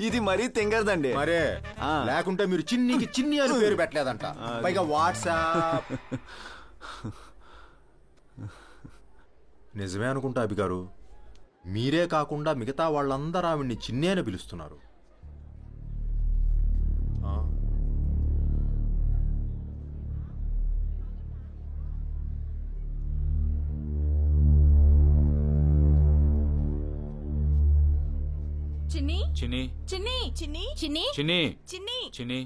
ఇది మరీ తెంగరదండి. మరే లేకుంటే మీరు చిన్నికి చిన్ని అని పేరు పెట్టలేదంట, పైగా వాట్సాప్. నిజమే అనుకుంటా అభి గారు, మీరే కాకుండా మిగతా వాళ్ళందరూ ఆవిడ్ని చిన్ని అని పిలుస్తున్నారు. చిన్ని చిన్ని చిన్ని చిన్ని చిన్ని చిన్ని చిన్ని చిన్ని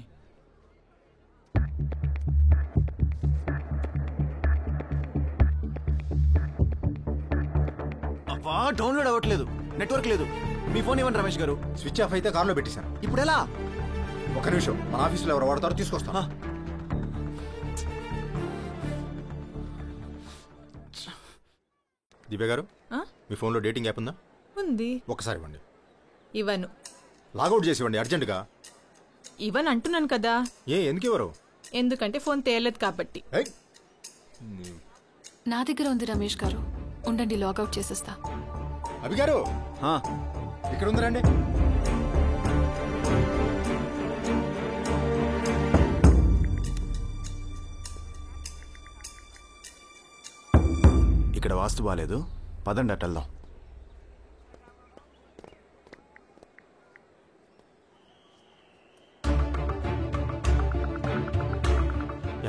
అబ్బా డౌన్లోడ్ అవ్వట్లేదు, నెట్వర్క్ లేదు. మీ ఫోన్ ఇవ్వండి రమేష్ గారు. స్విచ్ ఆఫ్ అయితే కార్లో పెట్టేశాను. ఇప్పుడు ఎలా? ఒక నిమిషం, మన ఆఫీసులో ఎవరు వాడతారో తీసుకొస్తా. దివ్య గారు, మీ ఫోన్లో డేటింగ్ యాప్ ఉందా? ఉంది. ఒకసారి ఇవ్వండి. ఇవ్వను. లాగౌట్ చేసి ఇవ్వండి అర్జెంటుగా. ఇవ్వను అంటున్నాను కదా. ఎందుకు ఇవ్వరు? ఎందుకంటే ఫోన్ తేలేదు కాబట్టి. నా దగ్గర ఉంది రమేష్ గారు, ఉండండి లాగౌట్ చేసేస్తా. అభి గారు ఇక్కడ ఉందరండి. ఇక్కడ వాస్తు బాలేదు, పదండి అట్టెళ్దాం.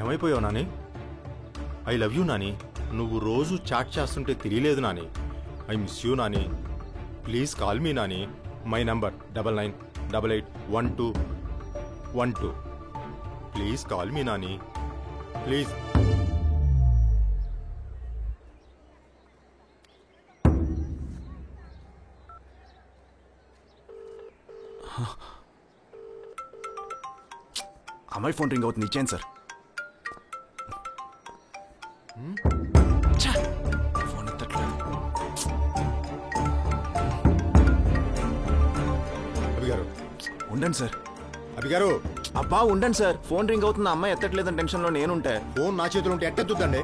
ఏమైపోయావు Nani? I love you Nani. నువ్వు రోజు చాట్ చేస్తుంటే తెలియలేదు Nani. I miss you Nani. Please call me Nani. My number 99881212. Please call me Nani, please. అమ్మాయి ఫోన్ రింగ్ అవుతుంది, ఇచ్చాను సార్. ఫోన్ ఎత్తట్లేదు. అభి గారు ఉండండి సార్. అభి గారు అబ్బా ఉండండి సార్, ఫోన్ రింగ్ అవుతుంది, అమ్మాయి ఎత్తట్లేదని టెన్షన్లో నేనుంటే. ఫోన్ నా చేతిలో ఉంటే ఎట్టెత్తుద్దండి.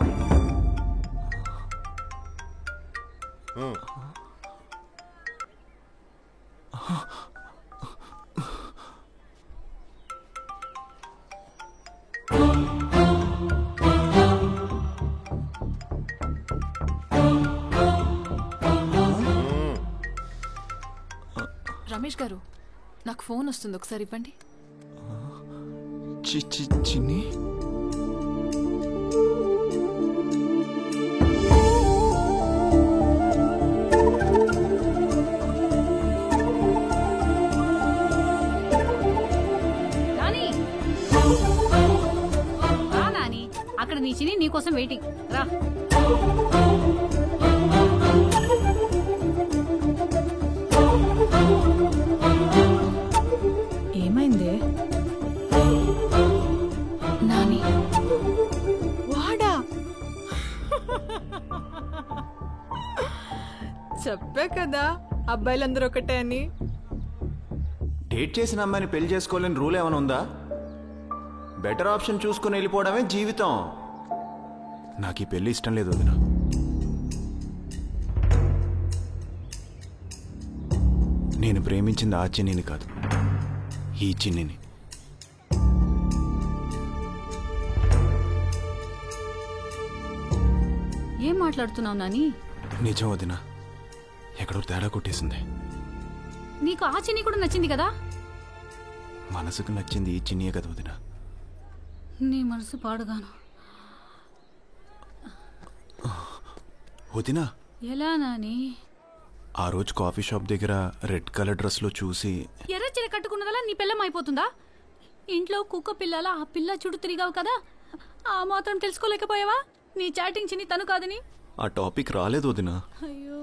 రమేష్ గారు, నాకు ఫోన్ వస్తుంది, ఒకసారి ఇవ్వండి. చిన్ని నాని, అక్కడ నీ చిన్ని నీకోసం వెయిటింగ్. రా. ఏమైందే? నాని వాడా? చెప్పే కదా అబ్బాయిలందరూ ఒకటే అని. డేట్ చేసిన అమ్మాయిని పెళ్లి చేసుకోవాలని రూల్ ఏమైనా ఉందా? బెటర్ ఆప్షన్ చూసుకుని వెళ్ళిపోవడమే జీవితం. నాకు ఈ పెళ్లి ఇష్టం లేదు వదిన. నేను ప్రేమించింది ఆ చిన్నిని కాదు, ఈ చిన్నిని. ఏం మాట్లాడుతున్నావు నాని? నిజం వదిన, ఎక్కడో తేడా కొట్టేసింది. నీకు ఆ చిన్ని కూడా నచ్చింది కదా? మనసుకు నచ్చింది ఈ చిన్నియే కదా వదిన. నీ మనసు పాడుగాను. వదినా ఎలా నాని? ఆ రోజు కాఫీ షాప్ దగ్గర రెడ్ కలర్ డ్రెస్ లో చూసి. ఎర్ర చీర కట్టుకున్నదలా నీ పిల్లం అయిపోతుందా? ఇంట్లో కుక్క పిల్లల ఆ పిల్ల చుట్టూ తిరిగావు కదా, ఆ మాత్రం తెలుసుకోలేకపోయావా నీ చాటింగ్ చిన్ని తను కాదని? ఆ టాపిక్ రాలేదు వదినా. అయ్యో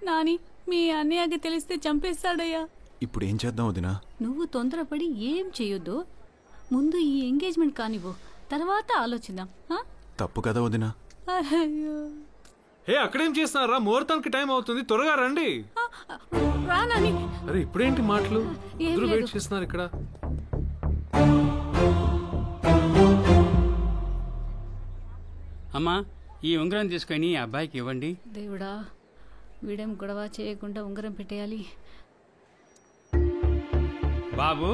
నాని, మీ అన్నయ్యకి తెలిస్తే చంపేస్తాడయ్యా. ఇప్పుడు ఏం చేద్దాం వదినా? నువ్వు తొందరపడి ఏం చేయొద్దు, ముందు ఈ ఎంగేజ్మెంట్ కానివ్వు, తర్వాత ఆలోచిద్దాం. తప్పు కదా వదినా? అయ్యో అక్కడేం చేస్తున్నారా? ముహూర్తానికి టైం అవుతుంది, త్వరగా రండి. రా నాని. అరే ఇప్పుడేంటి మాటలు? అందరూ వెయిట్ చేస్తున్నారు ఇక్కడ. అమ్మా, ఈ ఉంగరం తీసుకొని అబ్బాయికి ఇవ్వండి. దేవుడా, వీడేం గొడవ చేయకుండా ఉంగరం పెట్టేయాలి. బాబు,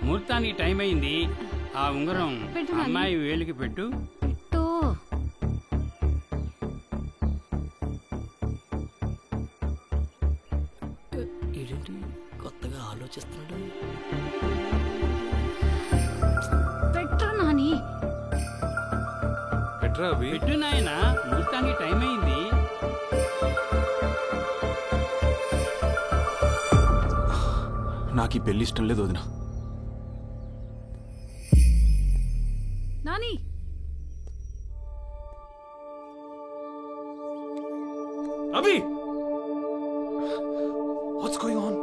ముహూర్తానికి టైం అయింది. ఆ ఉంగరం పెట్టు నాని. అమ్మాయి వేలికి పెట్టు. పెట్టు. ఏంటి కొత్తగా ఆలోచిస్తున్నాడు? పెట్టు నాని. పెట్రా అవి. పెట్టు నాయనా, ముహూర్తానికి టైం అయింది. నాకు ఈ పెళ్లి ఇష్టం లేదు వదిన. Nani Abhi, what's going on?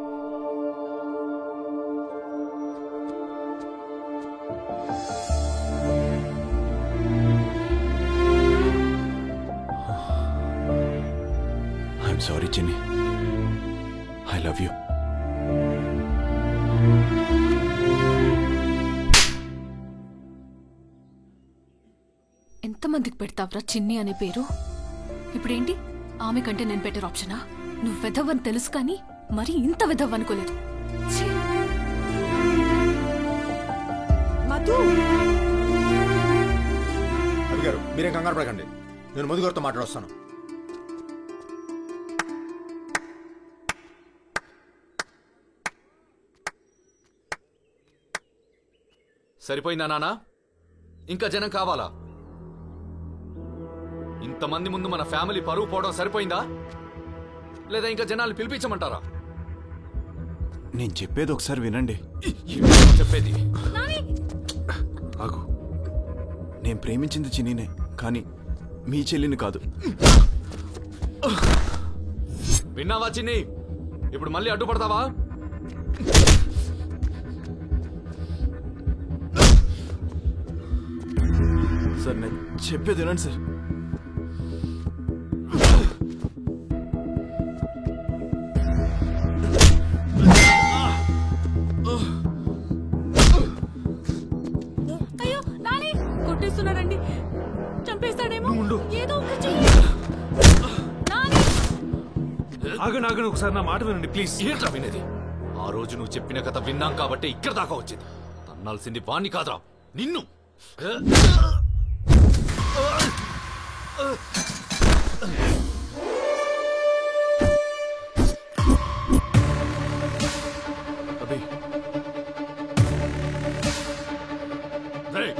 I'm sorry Chinni. I love you. ఎంతమందికి పెడతావ్రా చిన్ని అనే పేరు? ఇప్పుడేంటి ఆమె కంటే నేను బెటర్ ఆప్షనా? నువ్వు వెధవని తెలుసు కానీ మరి ఇంత వెధవ్ అనుకోలేదు. ఛీ! మధు, అవి గారు మీరేం కంగారు పడకండి, నేను మధు గారితో మాట్లాడొస్తాను. సరిపోయిందా నానా? ఇంకా జనం కావాలా? ఇంతమంది ముందు మన ఫ్యామిలీ పరువు పోవడం సరిపోయిందా, లేదా ఇంకా జనాలు పిలిపించమంటారా? నేను చెప్పేది ఒకసారి వినండి. చెప్పేది ఆగు. నేను ప్రేమించింది చిన్నీనే, కానీ మీ చెల్లిని కాదు. విన్నావా చిన్ని? ఇప్పుడు మళ్ళీ అడ్డుపడతావా? సార్ నేను చెప్పేది వినండి సార్. అయ్యో నాని కొట్టేస్తున్నారండి. చంపేస్తాడేమో. ఏదో ఒకటి చెయ్యి. నాని ఆగను, ఒకసారి నా మాట వినండి ప్లీజ్. ఏంట్రా వినేది? ఆ రోజు నువ్వు చెప్పిన కథ విన్నాం కాబట్టి ఇక్కడ దాకా వచ్చింది. తన్నాల్సింది వాణ్ణి కాదురా, నిన్ను. అభి, రేయ్,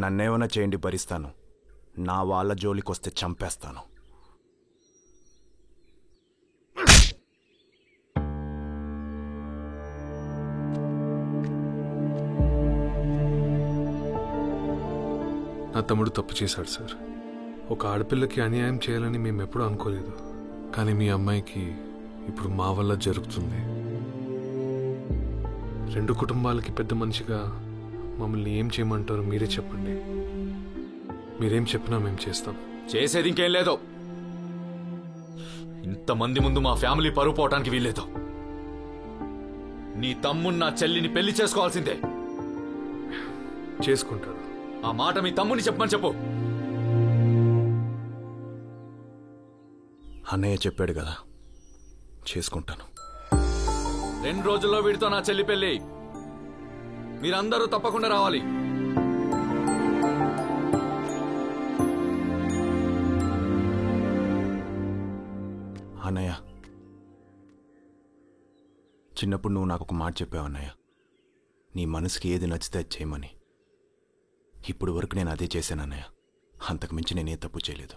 నన్నేమైనా చేయండి భరిస్తాను. నా వాళ్ళ జోలికొస్తే చంపేస్తాను. నా తమ్ముడు తప్పు చేశాడు సార్. ఒక ఆడపిల్లకి అన్యాయం చేయాలని మేము ఎప్పుడూ అనుకోలేదు. కానీ మీ అమ్మాయికి ఇప్పుడు మా వల్ల జరుగుతుంది. రెండు కుటుంబాలకి పెద్ద మనిషిగా మమ్మల్ని ఏం చేయమంటారో మీరే చెప్పండి. మీరేం చెప్పినా మేము చేస్తాం. చేసేది ఇంకేం లేదు. ఇంతమంది ముందు మా ఫ్యామిలీ పరువు పోవటానికి వీల్లేదు. నీ తమ్ముడు నా చెల్లిని పెళ్లి చేసుకోవాల్సిందే. చేసుకుంటారు. ఆ మాట మీ తమ్ముని చెప్పమని చెప్పు. అన్నయ్య చెప్పాడు కదా, చేసుకుంటాను. 2 రోజుల్లో వీడితో నా చెల్లి పెళ్లి. మీరందరూ తప్పకుండా రావాలి. అన్నయ్య, చిన్నప్పుడు నువ్వు నాకు ఒక మాట చెప్పావు అన్నయ్య, నీ మనసుకి ఏది నచ్చితే అది చేయమని. ఇప్పుడు వరకు నేను అదే చేశాను అన్నయ్య. అంతకు మించి నేనే తప్పు చేయలేదు.